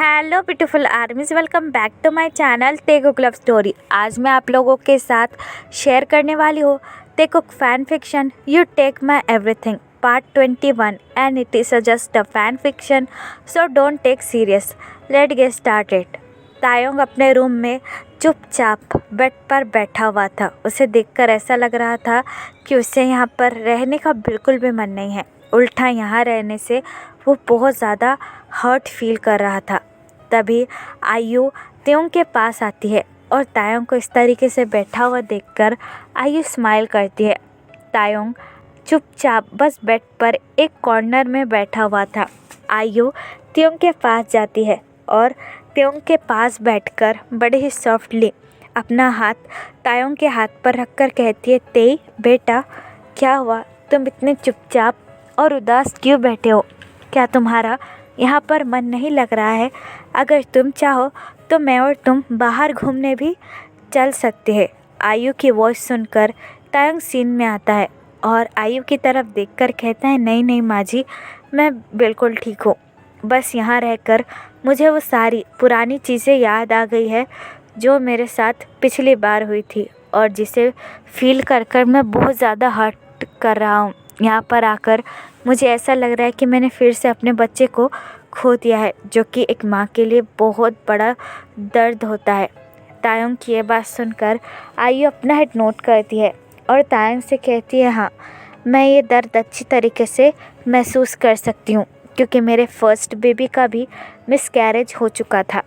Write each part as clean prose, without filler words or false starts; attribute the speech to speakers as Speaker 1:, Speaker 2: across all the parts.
Speaker 1: Hello beautiful armies, welcome back to my channel Taekook love story. आज मैं आप लोगों के साथ शेयर करने वाली हूँ Taekook fan fiction you take my everything part 21 and it is just a fan fiction, so don't take serious. Let get started. Taeyong अपने रूम में चुपचाप बेड पर बैठा हुआ था। उसे देखकर ऐसा लग रहा था कि उसे यहाँ पर रहने का बिल्कुल भी मन नहीं है। उल्टा यहाँ रहने से वो बहुत ज़्यादा हर्ट फील कर रहा था। तभी आयु त्योंग के पास आती है और तायोंग को इस तरीके से बैठा हुआ देखकर आयु स्माइल करती है। तायोंग चुपचाप बस बेड पर एक कॉर्नर में बैठा हुआ था। आयु त्योंग के पास जाती है और त्योंग के पास बैठकर बड़े ही सॉफ्टली अपना हाथ तायोंग के हाथ पर रखकर कहती है, तेई बेटा क्या हुआ, तुम इतने चुपचाप और उदास क्यों बैठे हो? क्या तुम्हारा यहाँ पर मन नहीं लग रहा है? अगर तुम चाहो तो मैं और तुम बाहर घूमने भी चल सकते हैं। आयु की वॉइस सुनकर तायोंग सीन में आता है और आयु की तरफ देखकर कहता है, नहीं नहीं माँ जी, मैं बिल्कुल ठीक हूँ। बस यहाँ रहकर मुझे वो सारी पुरानी चीज़ें याद आ गई है जो मेरे साथ पिछली बार हुई थी और जिसे फील कर कर मैं बहुत ज़्यादा हर्ट कर रहा हूँ। यहाँ पर आकर मुझे ऐसा लग रहा है कि मैंने फिर से अपने बच्चे को खो दिया है, जो कि एक माँ के लिए बहुत बड़ा दर्द होता है। तायोंग की ये बात सुनकर आयु अपना हेड नोट करती है और तायोंग से कहती है, हाँ मैं ये दर्द अच्छी तरीके से महसूस कर सकती हूँ क्योंकि मेरे फर्स्ट बेबी का भी मिसकैरेज हो चुका था।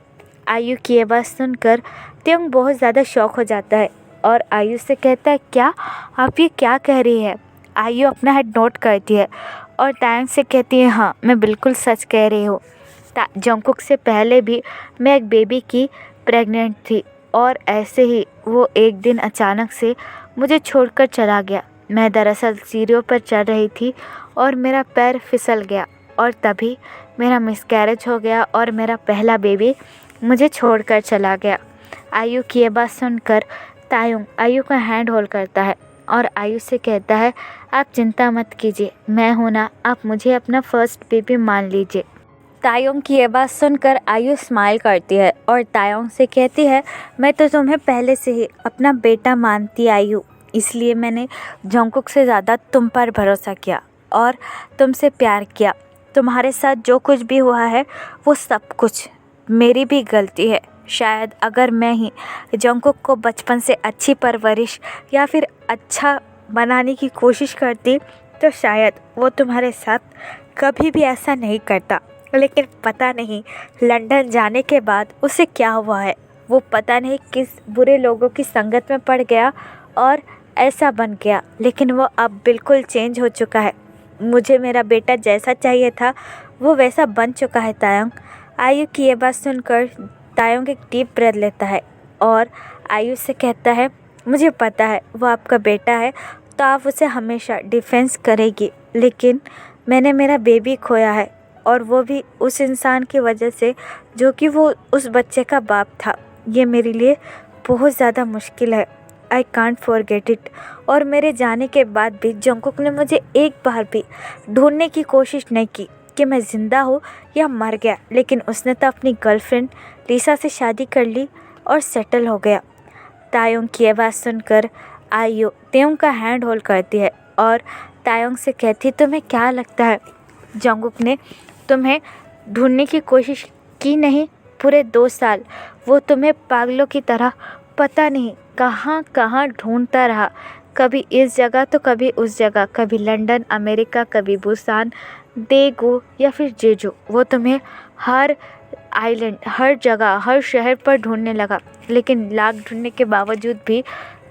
Speaker 1: आयु की ये बात सुनकर त्योंग बहुत ज़्यादा शॉक हो जाता है और आयु से कहता है, क्या आप ये क्या कह रही है? आयु अपना हेड नोट करती है और तायोंग से कहती है, हाँ मैं बिल्कुल सच कह रही हूँ। जंगकुक से पहले भी मैं एक बेबी की प्रेग्नेंट थी और ऐसे ही वो एक दिन अचानक से मुझे छोड़कर चला गया। मैं दरअसल सीढ़ियों पर चढ़ रही थी और मेरा पैर फिसल गया और तभी मेरा मिसकैरेज हो गया और मेरा पहला बेबी मुझे छोड़कर चला गया। आयु की ये बात सुनकर तायोंग आयु का हैंड होल्ड करता है और आयु से कहता है, आप चिंता मत कीजिए, मैं हूं ना, आप मुझे अपना फर्स्ट बेबी मान लीजिए। तायोंग की ये बात सुनकर आयु स्माइल करती है और तायोंग से कहती है, मैं तो तुम्हें पहले से ही अपना बेटा मानती आयु, इसलिए मैंने जंगकुक से ज़्यादा तुम पर भरोसा किया और तुमसे प्यार किया। तुम्हारे साथ जो कुछ भी हुआ है वो सब कुछ मेरी भी गलती है। शायद अगर मैं ही जंगकुक को बचपन से अच्छी परवरिश या फिर अच्छा बनाने की कोशिश करती तो शायद वो तुम्हारे साथ कभी भी ऐसा नहीं करता। लेकिन पता नहीं लंदन जाने के बाद उसे क्या हुआ है, वो पता नहीं किस बुरे लोगों की संगत में पड़ गया और ऐसा बन गया। लेकिन वो अब बिल्कुल चेंज हो चुका है। मुझे मेरा बेटा जैसा चाहिए था वो वैसा बन चुका है। तायोंग आयु की ये बात सुनकर तायोंग एक डीप ब्रेथ लेता है और आयु से कहता है, मुझे पता है वो आपका बेटा है तो आप उसे हमेशा डिफेंस करेगी, लेकिन मैंने मेरा बेबी खोया है और वो भी उस इंसान की वजह से जो कि वो उस बच्चे का बाप था। ये मेरे लिए बहुत ज़्यादा मुश्किल है। I can't forget it. और मेरे जाने के बाद भी जंगकुक ने मुझे एक बार भी ढूंढने की कोशिश नहीं की कि मैं ज़िंदा हूँ या मर गया, लेकिन उसने तो अपनी गर्लफ्रेंड लिसा से शादी कर ली और सेटल हो गया। तायोंग की बात सुनकर आयु त्योंग का हैंड होल्ड करती है और तायोंग से कहती, तुम्हें क्या लगता है जंगकुक ने तुम्हें ढूंढने की कोशिश की नहीं? पूरे 2 साल वो तुम्हें पागलों की तरह पता नहीं कहाँ कहाँ ढूंढता रहा, कभी इस जगह तो कभी उस जगह, कभी लंदन, अमेरिका, कभी बुसान, देगू या फिर जेजू। वो तुम्हें हर आइलैंड, हर जगह, हर शहर पर ढूंढने लगा, लेकिन लाख ढूंढने के बावजूद भी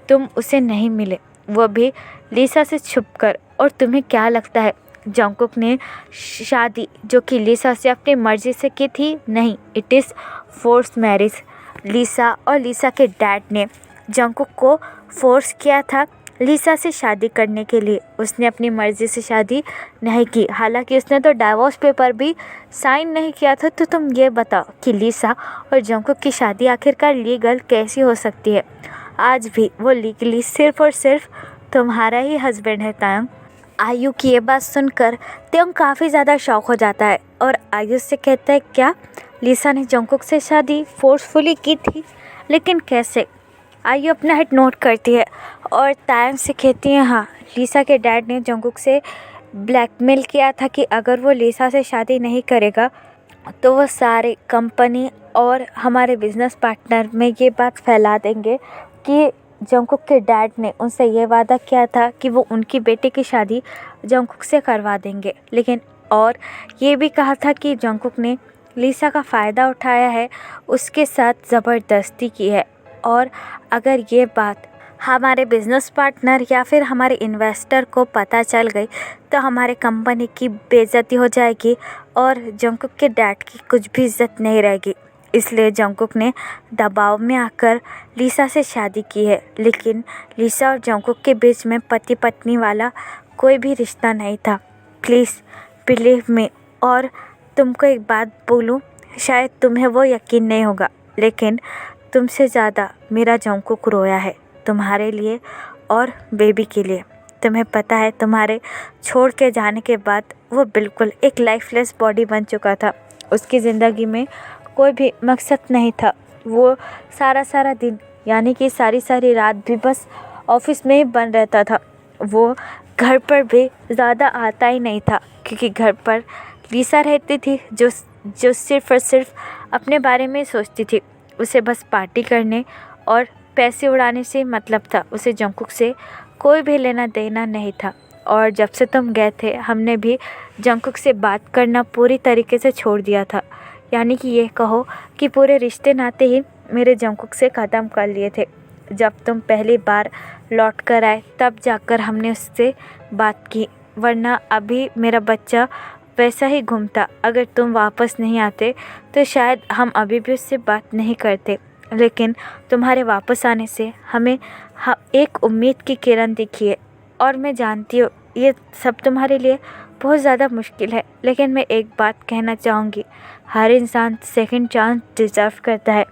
Speaker 1: तुम उसे नहीं मिले, वो भी लिसा से छुपकर। और तुम्हें क्या लगता है जंगकुक ने शादी जो कि लिसा से अपनी मर्जी से की थी? नहीं, इट इज़ फोर्स मैरिज। लिसा और लिसा के डैड ने जंगकुक को फोर्स किया था लिसा से शादी करने के लिए। उसने अपनी मर्ज़ी से शादी नहीं की, हालांकि उसने तो डाइवोर्स पेपर भी साइन नहीं किया था। तो तुम ये बताओ कि लिसा और जंगकुक की शादी आखिरकार लीगल कैसी हो सकती है? आज भी वो लीगली सिर्फ़ और सिर्फ तुम्हारा ही हस्बैंड है। तायोंग आयु की ये बात सुनकर त्योंग काफ़ी ज़्यादा शॉक हो जाता है और आयु से कहता है, क्या लिसा ने जंगकुक से शादी फोर्सफुली की थी, लेकिन कैसे? आयु अपना हेड नोट करती है और तायंग से कहती है हाँ, लिसा के डैड ने जंगकुक से ब्लैकमेल किया था कि अगर वो लिसा से शादी नहीं करेगा तो वो सारे कंपनी और हमारे बिजनेस पार्टनर में ये बात फैला देंगे कि जंगकुक के डैड ने उनसे ये वादा किया था कि वो उनकी बेटी की शादी जंगकुक से करवा देंगे, लेकिन और ये भी कहा था कि जंगकुक ने लिसा का फ़ायदा उठाया है, उसके साथ ज़बरदस्ती की है। और अगर ये बात हमारे बिजनेस पार्टनर या फिर हमारे इन्वेस्टर को पता चल गई तो हमारे कंपनी की बेइज्जती हो जाएगी और जंगकुक के डैड की कुछ भी इज्जत नहीं रहेगी। इसलिए जंगकुक ने दबाव में आकर लिसा से शादी की है, लेकिन लिसा और जंगकुक के बीच में पति पत्नी वाला कोई भी रिश्ता नहीं था। Please believe me. और तुमको एक बात बोलूँ, शायद तुम्हें वो यकीन नहीं होगा, लेकिन तुमसे ज़्यादा मेरा जंगकुक रोया है तुम्हारे लिए और बेबी के लिए। तुम्हें पता है, तुम्हारे छोड़ के जाने के बाद वो बिल्कुल एक लाइफलेस बॉडी बन चुका था। उसकी ज़िंदगी में कोई भी मकसद नहीं था। वो सारा दिन यानी कि सारी रात भी बस ऑफिस में ही बन रहता था। वो घर पर भी ज़्यादा आता ही नहीं था, क्योंकि घर पर लिसा रहती थी जो सिर्फ़ और सिर्फ अपने बारे में सोचती थी। उसे बस पार्टी करने और पैसे उड़ाने से मतलब था। उसे जंगकुक से कोई भी लेना देना नहीं था। और जब से तुम गए थे हमने भी जंगकुक से बात करना पूरी तरीके से छोड़ दिया था। यानी कि ये कहो कि पूरे रिश्ते नाते ही मेरे जंगकुक से ख़त्म कर लिए थे। जब तुम पहली बार लौट कर आए तब जाकर हमने उससे बात की, वरना अभी मेरा बच्चा वैसा ही घूमता। अगर तुम वापस नहीं आते तो शायद हम अभी भी उससे बात नहीं करते, लेकिन तुम्हारे वापस आने से हमें एक उम्मीद की किरण दिखी है। और मैं जानती हूँ ये सब तुम्हारे लिए बहुत ज़्यादा मुश्किल है, लेकिन मैं एक बात कहना चाहूँगी, हर इंसान सेकंड चांस डिज़र्व करता है।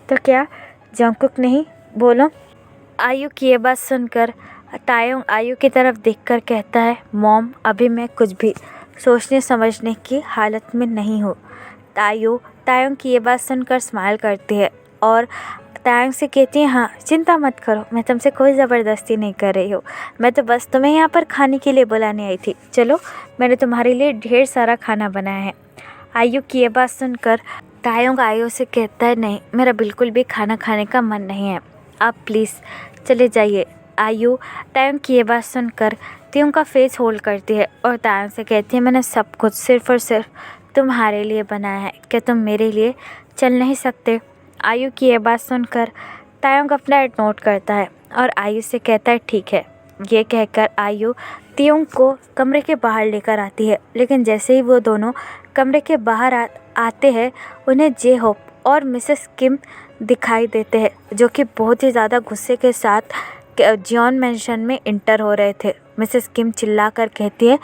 Speaker 1: तो क्या जंगकुक नहीं? बोलो। आयु की ये बात सुनकर तायोंग आयु की तरफ देखकर कहता है, मॉम अभी मैं कुछ भी सोचने समझने की हालत में नहीं हूँ। तायोंग की ये बात सुनकर स्माइल करती है और तायोंग से कहती है हाँ, चिंता मत करो, मैं तुमसे कोई ज़बरदस्ती नहीं कर रही हूँ। मैं तो बस तुम्हें यहाँ पर खाने के लिए बुलाने आई थी। चलो, मैंने तुम्हारे लिए ढेर सारा खाना बनाया है। आयु की ये बात सुनकर तायोंग आयु से कहता है नहीं, मेरा बिल्कुल भी खाना खाने का मन नहीं है, आप प्लीज़ चले जाइए। आयु तायोंग की ये बात सुनकर तायोंग का फेस होल्ड करती है और तायोंग से कहती है मैंने सब कुछ सिर्फ़ और सिर्फ तुम्हारे लिए बनाया है, क्या तुम मेरे लिए चल नहीं सकते? आयु की ये बात सुनकर तायोंग अपना हेड नोट करता है और आयु से कहता है ठीक है। ये कहकर आयु तायोंग को कमरे के बाहर लेकर आती है, लेकिन जैसे ही वो दोनों कमरे के बाहर आते हैं उन्हें जे होप और मिसेस किम दिखाई देते हैं, जो कि बहुत ही ज़्यादा गुस्से के साथ जियोन मेंशन में इंटर हो रहे थे। मिसेस किम चिल्लाकर कहती है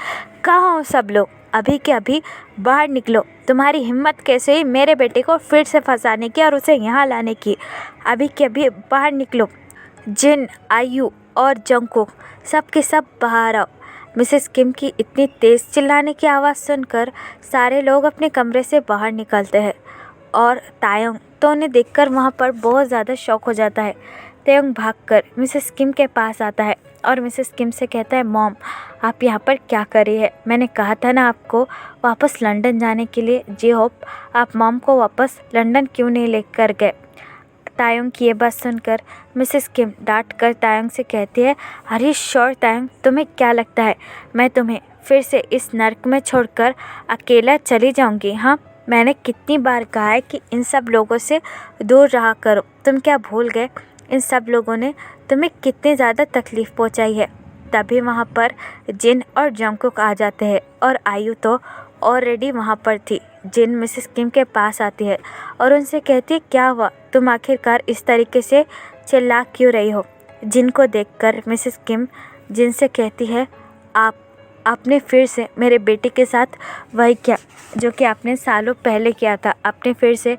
Speaker 1: कहाँ हो सब लोग, अभी के अभी बाहर निकलो। तुम्हारी हिम्मत कैसे हुई मेरे बेटे को फिर से फंसाने की और उसे यहाँ लाने की? अभी के अभी बाहर निकलो। जिन, आयु और जंगकुक सब के सब बाहर आओ। मिसेस किम की इतनी तेज़ चिल्लाने की आवाज़ सुनकर सारे लोग अपने कमरे से बाहर निकलते हैं और तायोंग तो उन्हें देखकर वहाँ पर बहुत ज़्यादा शॉक हो जाता है। तायोंग भागकर मिसेस किम के पास आता है और मिसेस किम से कहता है मॉम आप यहाँ पर क्या कर रही है? मैंने कहा था ना आपको वापस लंदन जाने के लिए। जे होप आप मॉम को वापस लंदन क्यों नहीं लेकर गए? तायोंग की ये बात सुनकर मिसेस किम डांट कर तायोंग से कहती है अरे श्योर तायोंग, तुम्हें क्या लगता है मैं तुम्हें फिर से इस नर्क में छोड़कर अकेला चली जाऊंगी? हाँ, मैंने कितनी बार कहा है कि इन सब लोगों से दूर रहा करो। तुम क्या भूल गए इन सब लोगों ने तुम्हें कितनी ज़्यादा तकलीफ़ पहुंचाई है? तभी वहाँ पर जिन और जंगकुक आ जाते हैं और आयु तो ऑलरेडी वहाँ पर थी। जिन मिसेस किम के पास आती है और उनसे कहती है क्या हुआ, तुम आखिरकार इस तरीके से चिल्ला क्यों रही हो? जिन को देखकर मिसेस किम जिन से कहती है आपने फिर से मेरे बेटे के साथ वही किया जो कि आपने सालों पहले किया था। आपने फिर से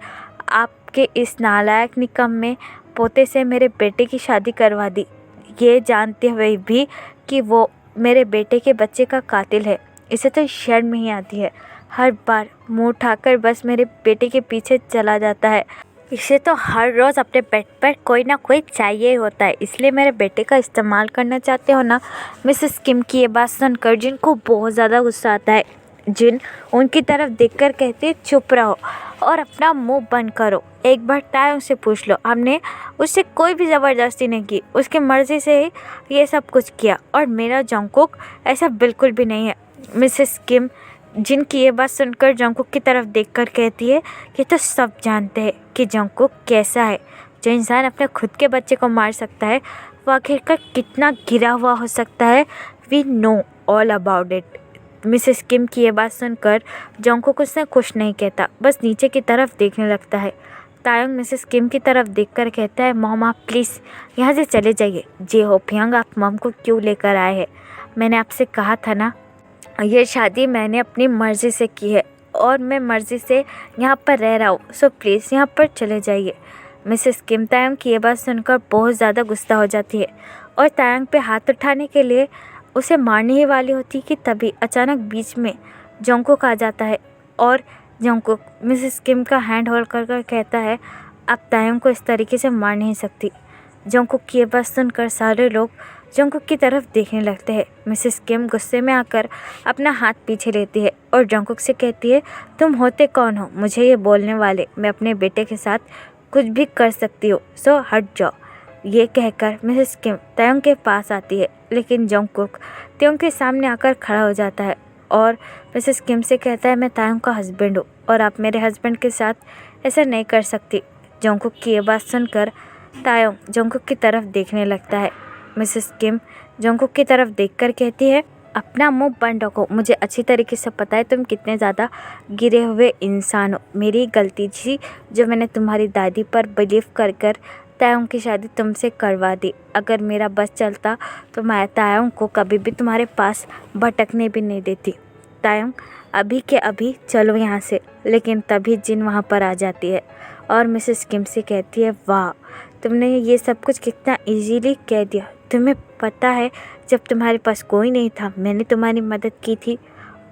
Speaker 1: आपके इस नालायक निकम्मे पोते से मेरे बेटे की शादी करवा दी, ये जानते हुए भी कि वो मेरे बेटे के बच्चे का कातिल है। इसे तो शर्म ही आती है। हर बार मुंह उठाकर बस मेरे बेटे के पीछे चला जाता है। इसे तो हर रोज़ अपने बेड पर कोई ना कोई चाहिए ही होता है, इसलिए मेरे बेटे का इस्तेमाल करना चाहते हो ना। मिसेस किम की ये बात सुनकर जिन को बहुत ज़्यादा गुस्सा आता है। जिन उनकी तरफ देखकर कहते चुप रहो और अपना मुंह बंद करो। एक बार तायोंग से पूछ लो, हमने उससे कोई भी ज़बरदस्ती नहीं की, उसकी मर्ज़ी से ही ये सब कुछ किया और मेरा जंगकुक ऐसा बिल्कुल भी नहीं है। मिसेस किम जिनकी ये बात सुनकर जंगकुक की तरफ देखकर कहती है, ये तो सब जानते हैं कि जंगकुक कैसा है। जो इंसान अपने खुद के बच्चे को मार सकता है वो आखिरकार कितना गिरा हुआ हो सकता है। We know all about it. Mrs Kim की ये बात सुनकर जंगकुक उससे कुछ नहीं कहता, बस नीचे की तरफ देखने लगता है। तायोंग मिसेस किम की तरफ देखकर कहता है, मॉम आप प्लीज़ यहाँ से चले जाइए। जे होपियांग आप मॉम को क्यों लेकर आए हैं? मैंने आपसे कहा था ना, ये शादी मैंने अपनी मर्ज़ी से की है और मैं मर्ज़ी से यहाँ पर रह रहा हूँ, सो प्लीज़ यहाँ पर चले जाइए। मिसेस किम तायोंग की ये बात सुनकर बहुत ज़्यादा गुस्सा हो जाती है और तायोंग पे हाथ उठाने के लिए उसे मारने ही वाली होती कि तभी अचानक बीच में जंगकुक आ जाता है और जंगकुक मिसेस किम का हैंड होल्ड कर कहता है, आप तायोंग को इस तरीके से मार नहीं सकती। जंगकुक की ये बात सुनकर सारे लोग जंगकुक की तरफ देखने लगते हैं। मिसेस किम गुस्से में आकर अपना हाथ पीछे लेती है और जंगकुक से कहती है, तुम होते कौन हो मुझे ये बोलने वाले? मैं अपने बेटे के साथ कुछ भी कर सकती हूँ, सो हट जाओ। ये कहकर मिसेस किम तायोंग के पास आती है, लेकिन जंगकुक तायोंग के सामने आकर खड़ा हो जाता है और मिसेस किम से कहता है, मैं तायोंग का हस्बैंड हूँ और आप मेरे हस्बैंड के साथ ऐसा नहीं कर सकती। जंगकुक की ये बात सुनकर तायोंग जंगकुक की तरफ देखने लगता है। मिसेस किम जंगकुक की तरफ देखकर कहती है, अपना मुंह बंद रखो, मुझे अच्छी तरीके से पता है तुम कितने ज़्यादा गिरे हुए इंसान हो। मेरी गलती थी जो मैंने तुम्हारी दादी पर बिलीव कर तायोंग की शादी तुमसे करवा दी। अगर मेरा बस चलता तो मैं तायोंग को कभी भी तुम्हारे पास भटकने भी नहीं देती। तायोंग अभी के अभी चलो यहाँ से। लेकिन तभी जिन वहाँ पर आ जाती है और मिसेस किम से कहती है, वाह तुमने ये सब कुछ कितना इजीली कह दिया। तुम्हें पता है जब तुम्हारे पास कोई नहीं था मैंने तुम्हारी मदद की थी।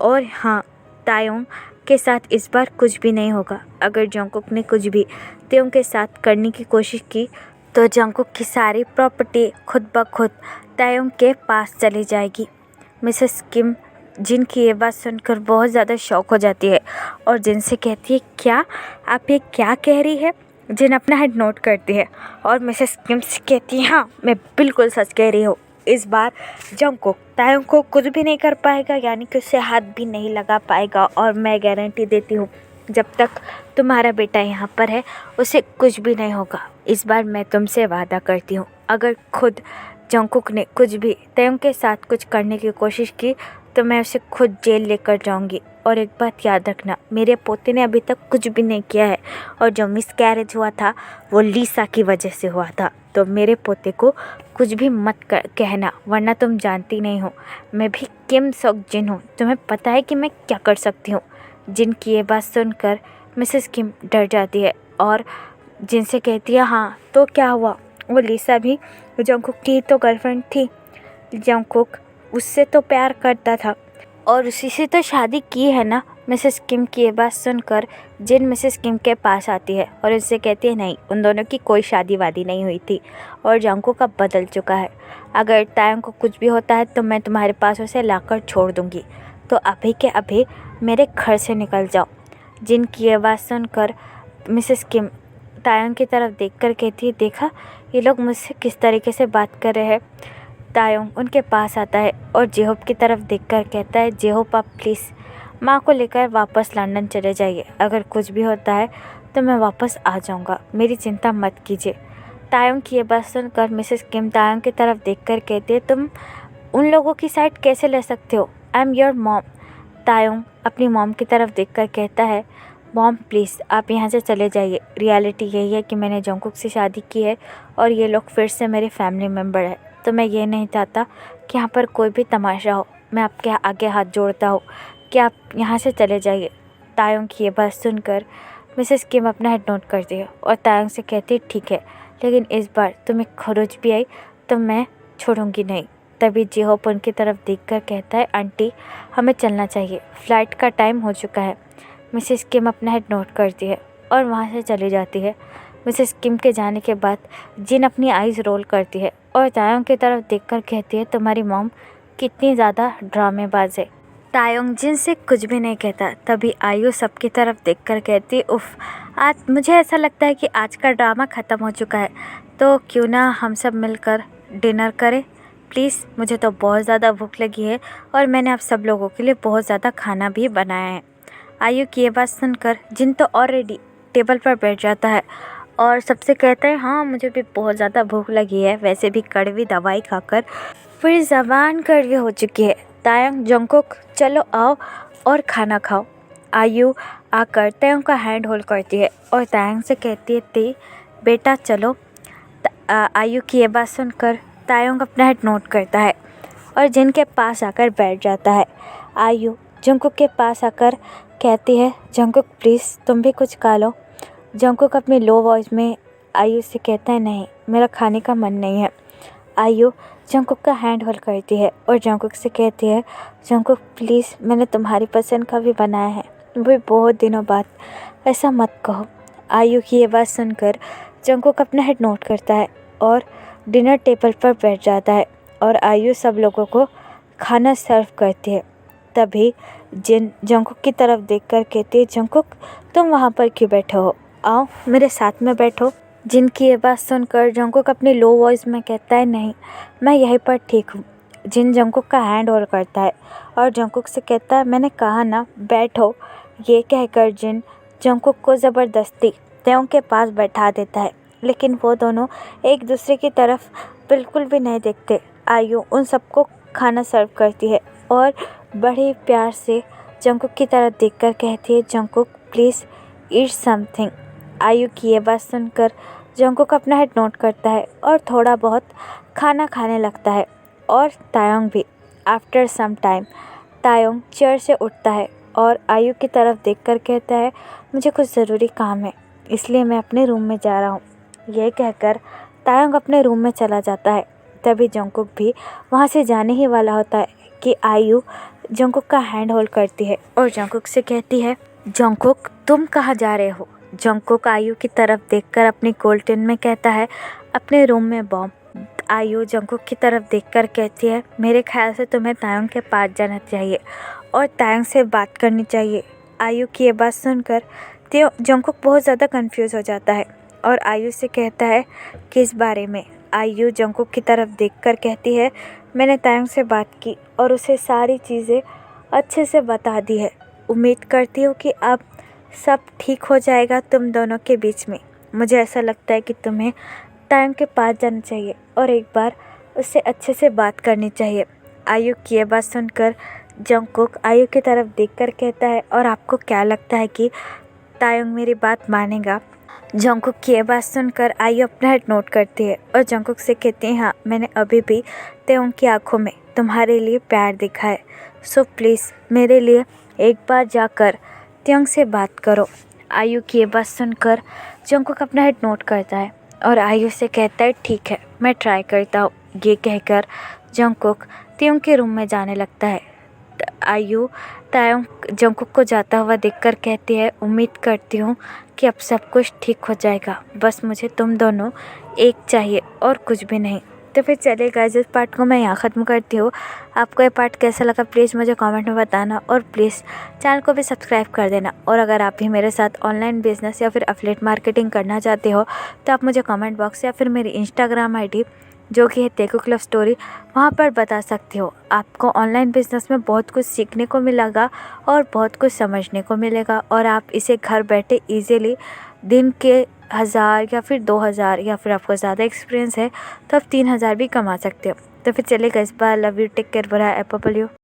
Speaker 1: और हाँ, तायोंग के साथ इस बार कुछ भी नहीं होगा। अगर जंगकुक ने कुछ भी तायोंग के साथ करने की कोशिश की तो जंगकुक की सारी प्रॉपर्टी खुद ब खुद तायोंग के पास चली जाएगी। मिसेस किम जिनकी ये बात सुनकर बहुत ज़्यादा शॉक हो जाती है और जिनसे कहती है, क्या आप ये क्या कह रही है? जिन अपना हेड नोट करती है और मिसेस किम से कहती है, हाँ मैं बिल्कुल सच कह रही हूँ। इस बार जंगकुक तायोंग को कुछ भी नहीं कर पाएगा, यानी कि उससे हाथ भी नहीं लगा पाएगा। और मैं गारंटी देती हूँ जब तक तुम्हारा बेटा यहाँ पर है उसे कुछ भी नहीं होगा। इस बार मैं तुमसे वादा करती हूँ, अगर खुद जंगकुक ने कुछ भी तायोंग के साथ कुछ करने की कोशिश की तो मैं उसे खुद जेल लेकर जाऊंगी। और एक बात याद रखना, मेरे पोते ने अभी तक कुछ भी नहीं किया है और जो मिसकैरेज हुआ था वो लीसा की वजह से हुआ था। तो मेरे पोते को कुछ भी मत कहना, वरना तुम जानती नहीं हो मैं भी किम सोक जिन हूँ। तुम्हें पता है कि मैं क्या कर सकती हूँ। जिन की ये बात सुनकर मिसेस किम डर जाती है और जिनसे कहती है, हाँ तो क्या हुआ? वो लीसा भी जंगकुक की तो गर्लफ्रेंड थी। जंगकुक उससे तो प्यार करता था और उसी से तो शादी की है ना। मिसेस किम की ये बात सुनकर जिन मिसेस किम के पास आती है और उससे कहती है, नहीं उन दोनों की कोई शादी वादी नहीं हुई थी और जंगकुक अब बदल चुका है। अगर तायोंग को कुछ भी होता है तो मैं तुम्हारे पास उसे लाकर छोड़ दूँगी, तो अभी के अभी मेरे घर से निकल जाओ। जिन की ये बात सुनकर मिसेस किम तायोंग की तरफ देखकर कहती है, देखा ये लोग मुझसे किस तरीके से बात कर रहे हैं। तायोंग उनके पास आता है और जेहोप की तरफ देखकर कहता है, जेहोप आप प्लीज़ माँ को लेकर वापस लंदन चले जाइए। अगर कुछ भी होता है तो मैं वापस आ जाऊँगा, मेरी चिंता मत कीजिए। तायोंग की ये बात सुनकर मिसेस किम तायोंग की तरफ देखकर कहती है, तुम उन लोगों की साइड कैसे ले सकते हो? I am your mom. Taeyong अपनी मॉम की तरफ देखकर कहता है, मॉम प्लीज़ आप यहाँ से चले जाइए। रियलिटी यही है कि मैंने जंगकुक से शादी की है और ये लोग फिर से मेरे फैमिली मेम्बर है, तो मैं ये नहीं चाहता कि यहाँ पर कोई भी तमाशा हो। मैं आपके आगे हाथ जोड़ता हूँ कि आप यहाँ से चले जाइए। तायोंग की ये बात सुनकर मिसेस किम अपना हेड नोट करती है और तायोंग से कहती है, ठीक है, लेकिन इस बार तुम्हें खरोच भी आई तो मैं छोड़ूंगी नहीं। तभी जी होप उनकी तरफ देखकर कहता है, आंटी हमें चलना चाहिए, फ़्लाइट का टाइम हो चुका है। मिसेस किम अपना हेड नोट करती है और वहाँ से चली जाती है। मिसेस किम के जाने के बाद जिन अपनी आइज़ रोल करती है और तायोंग की तरफ देखकर कहती है, तुम्हारी मॉम कितनी ज़्यादा ड्रामेबाज है। तायोंग जिन से कुछ भी नहीं कहता। तभी आयु सबकी तरफ देखकर कहती, उफ़, आज मुझे ऐसा लगता है कि आज का ड्रामा ख़त्म हो चुका है, तो क्यों ना हम सब मिलकर डिनर करें प्लीज़। मुझे तो बहुत ज़्यादा भूख लगी है और मैंने आप सब लोगों के लिए बहुत ज़्यादा खाना भी बनाया है। आयु की ये बात सुनकर जिन तो ऑलरेडी टेबल पर बैठ जाता है और सबसे कहता है, हाँ मुझे भी बहुत ज़्यादा भूख लगी है, वैसे भी कड़वी दवाई खाकर पूरी ज़बान कड़वी हो चुकी है। तायंग जंगकुक चलो आओ और खाना खाओ। आयु आकर तायंग का हैंड होल्ड करती है और तायंग से कहती है, ते बेटा चलो। आयु की ये बात सुनकर तायंग अपना हेड नोट करता है और जिन के पास आकर बैठ जाता है। आयु जंगकुक के पास आकर कहती है, जंगकुक प्लीज़ तुम भी कुछ खा लो। जंगकुक अपनी लो वॉइस में आयु से कहता है, नहीं मेरा खाने का मन नहीं है। आयु जंगकुक का हैंड होल्ड करती है और जंगकुक से कहती है, जंगकुक प्लीज़ मैंने तुम्हारी पसंद का भी बनाया है, वो भी बहुत दिनों बाद, ऐसा मत कहो। आयु की ये बात सुनकर जंगकुक अपना हेड नोट करता है और डिनर टेबल पर बैठ जाता है और आयु सब लोगों को खाना सर्व करती है। तभी जिन जंगकुक की तरफ देखकर कहती है, जंगकुक तुम वहाँ पर क्यों बैठे हो, आओ मेरे साथ में बैठो। जिन की ये बात सुनकर जंगकुक अपनी लो वॉइस में कहता है, नहीं मैं यहीं पर ठीक हूँ। जिन जंगकुक का हैंड होल्ड करता है और जंगकुक से कहता है, मैंने कहा ना बैठो। ये कहकर जिन जंगकुक को ज़बरदस्ती तायोंग के पास बैठा देता है, लेकिन वो दोनों एक दूसरे की तरफ बिल्कुल भी नहीं देखते। आयु उन सबको खाना सर्व करती है और बड़े प्यार से जंगकुक की तरफ देखकर कहती है, जंगकुक प्लीज़ ईट समथिंग। आयु की ये बात सुनकर जंगकुक अपना हेड नोट करता है और थोड़ा बहुत खाना खाने लगता है और तायोंग भी। आफ्टर सम टाइम तायोंग चेयर से उठता है और आयु की तरफ देखकर कहता है, मुझे कुछ ज़रूरी काम है इसलिए मैं अपने रूम में जा रहा हूँ। यह कहकर तायोंग अपने रूम में चला जाता है। तभी जंगकुक भी वहाँ से जाने ही वाला होता है कि आयु जंगकुक का हैंड होल्ड करती है और जंगकुक से कहती है, जंगकुक तुम कहाँ जा रहे हो। जंगकुक आयु की तरफ देखकर अपनी गोल्ड टिन में कहता है, अपने रूम में बॉम्ब। आयु जंगकुक की तरफ देखकर कहती है, मेरे ख्याल से तुम्हें तायोंग के पास जाना चाहिए और तायोंग से बात करनी चाहिए। आयु की ये बात सुनकर जंगकुक बहुत ज़्यादा कंफ्यूज हो जाता है और आयु से कहता है, किस बारे में। आयु जंगकुक की तरफ देखकर कहती है, मैंने तायोंग से बात की और उसे सारी चीज़ें अच्छे से बता दी है। उम्मीद करती हूँ कि अब सब ठीक हो जाएगा तुम दोनों के बीच में। मुझे ऐसा लगता है कि तुम्हें तायोंग के पास जाना चाहिए और एक बार उससे अच्छे से बात करनी चाहिए। आयु की ये बात सुनकर जंगकुक आयु की तरफ देखकर कहता है, और आपको क्या लगता है कि तायोंग मेरी बात मानेगा। जंगकुक की ये बात सुनकर आयु अपना हेड नोट करती है और जंगकुक से कहती है, हाँ मैंने अभी भी तायोंग की आंखों में तुम्हारे लिए प्यार देखा है, सो प्लीज़ मेरे लिए एक बार जाकर तायोंग से बात करो। आयु की ये बात सुनकर जंगकुक अपना हेड नोट करता है और आयु से कहता है, ठीक है मैं ट्राई करता हूँ। ये कहकर जंगकुक तायोंग के रूम में जाने लगता है। आयु तायोंग जंगकुक को जाता हुआ देखकर कहती है, उम्मीद करती हूँ कि अब सब कुछ ठीक हो जाएगा, बस मुझे तुम दोनों एक चाहिए और कुछ भी नहीं। तो फिर चलिए गाइस, इस पार्ट को मैं यहाँ ख़त्म करती हूँ। आपको ये पार्ट कैसा लगा प्लीज़ मुझे कमेंट में बताना और प्लीज़ चैनल को भी सब्सक्राइब कर देना। और अगर आप भी मेरे साथ ऑनलाइन बिजनेस या फिर एफिलिएट मार्केटिंग करना चाहते हो तो आप मुझे कमेंट बॉक्स या फिर मेरी इंस्टाग्राम ID जो कि है तेकुक लव स्टोरी, वहाँ पर बता सकते हो। आपको ऑनलाइन बिजनेस में बहुत कुछ सीखने को मिलेगा और बहुत कुछ समझने को मिलेगा और आप इसे घर बैठे इजीली दिन के 1000 या फिर 2000 या फिर आपको ज़्यादा एक्सपीरियंस है तो आप 3000 भी कमा सकते हो। तो फिर चलेगा, इस बार love you, take care, bye, apple you.